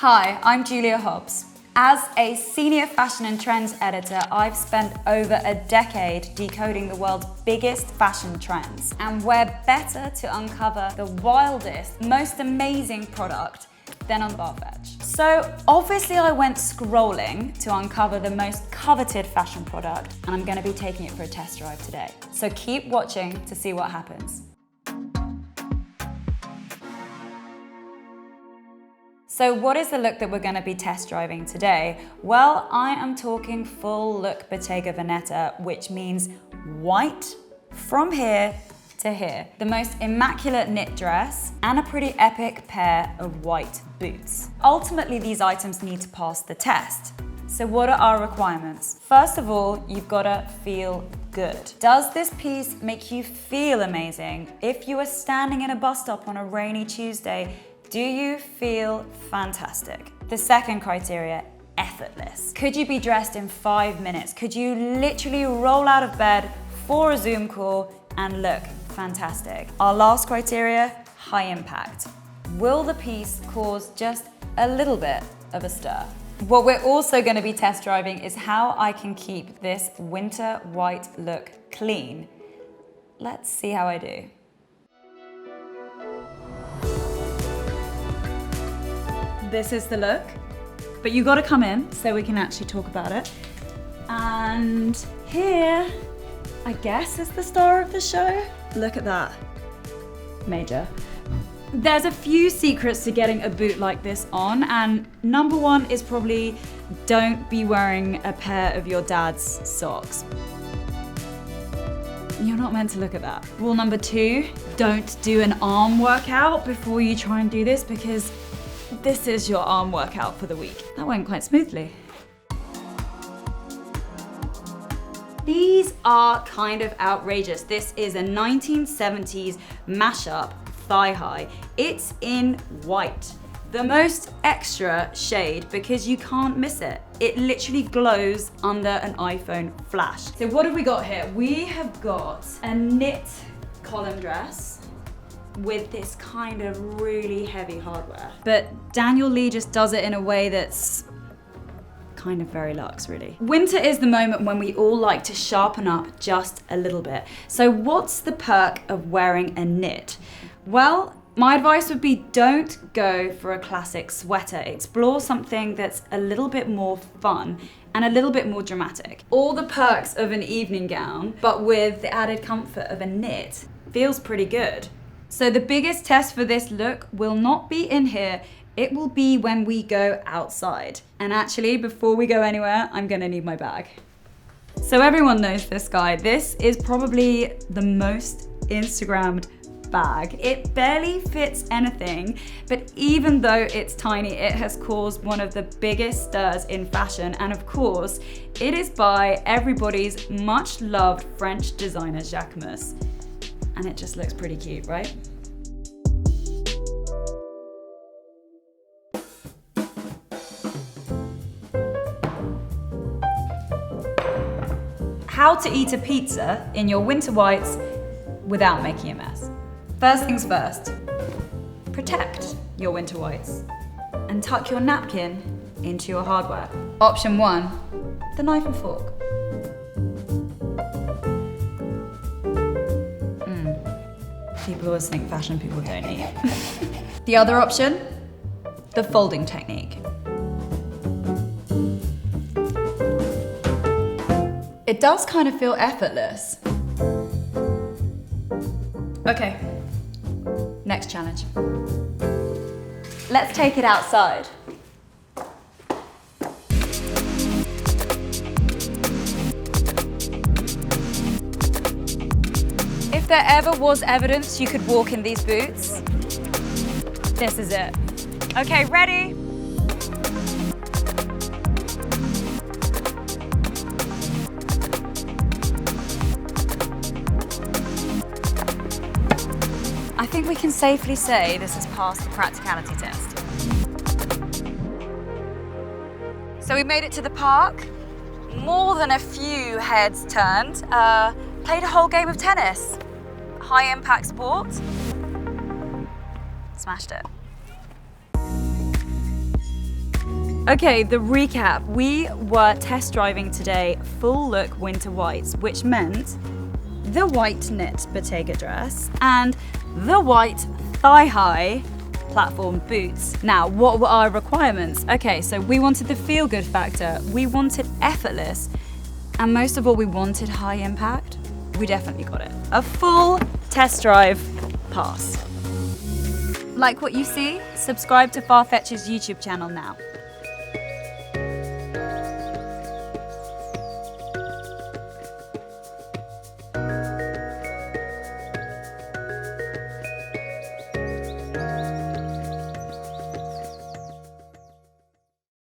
Hi, I'm Julia Hobbs. As a senior fashion and trends editor, I've spent over a decade decoding the world's biggest fashion trends. And where better to uncover the wildest, most amazing product than on Farfetch. So obviously I went scrolling to uncover the most coveted fashion product, and I'm gonna be taking it for a test drive today. So keep watching to see what happens. So what is the look that we're gonna be test driving today? Well, I am talking full look Bottega Veneta, which means white from here to here. The most immaculate knit dress and a pretty epic pair of white boots. Ultimately, these items need to pass the test. So what are our requirements? First of all, you've gotta feel good. Does this piece make you feel amazing? If you are standing in a bus stop on a rainy Tuesday, do you feel fantastic? The second criteria, effortless. Could you be dressed in 5 minutes? Could you literally roll out of bed for a Zoom call and look fantastic? Our last criteria, high impact. Will the piece cause just a little bit of a stir? What we're also going to be test driving is how I can keep this winter white look clean. Let's see how I do. This is the look, but you gotta come in so we can actually talk about it. And here, I guess, is the star of the show. Look at that. Major. There's a few secrets to getting a boot like this on, and number one is probably don't be wearing a pair of your dad's socks. You're not meant to look at that. Rule number two, don't do an arm workout before you try and do this, because this is your arm workout for the week. That went quite smoothly. These are kind of outrageous. This is a 1970s mashup thigh high. It's in white. The most extra shade because you can't miss it. It literally glows under an iPhone flash. So what have we got here? We have got a knit column dress with this kind of really heavy hardware. But Daniel Lee just does it in a way that's kind of very luxe, really. Winter is the moment when we all like to sharpen up just a little bit. So what's the perk of wearing a knit? Well, my advice would be don't go for a classic sweater. Explore something that's a little bit more fun and a little bit more dramatic. All the perks of an evening gown, but with the added comfort of a knit, feels pretty good. So the biggest test for this look will not be in here, it will be when we go outside. And actually, before we go anywhere, I'm gonna need my bag. So everyone knows this guy. This is probably the most Instagrammed bag. It barely fits anything, but even though it's tiny, it has caused one of the biggest stirs in fashion. And of course, it is by everybody's much loved French designer Jacquemus. And it just looks pretty cute, right? How to eat a pizza in your winter whites without making a mess. First things first, protect your winter whites and tuck your napkin into your hardware. Option one, the knife and fork. People always think fashion people don't eat. The other option, the folding technique. It does kind of feel effortless. Okay, next challenge. Let's take it outside. If there ever was evidence you could walk in these boots, this is it. Okay, ready? I think we can safely say this has passed the practicality test. So we made it to the park. More than a few heads turned. Played a whole game of tennis. High impact sport. Smashed it. Okay, the recap. We were test driving today full look winter whites, which meant the white knit Bottega dress and the white thigh-high platform boots. Now, what were our requirements? Okay, so we wanted the feel-good factor, we wanted effortless, and most of all, we wanted high impact. We definitely got it. A full test drive pass. Like what you see? Subscribe to Farfetch's YouTube channel now.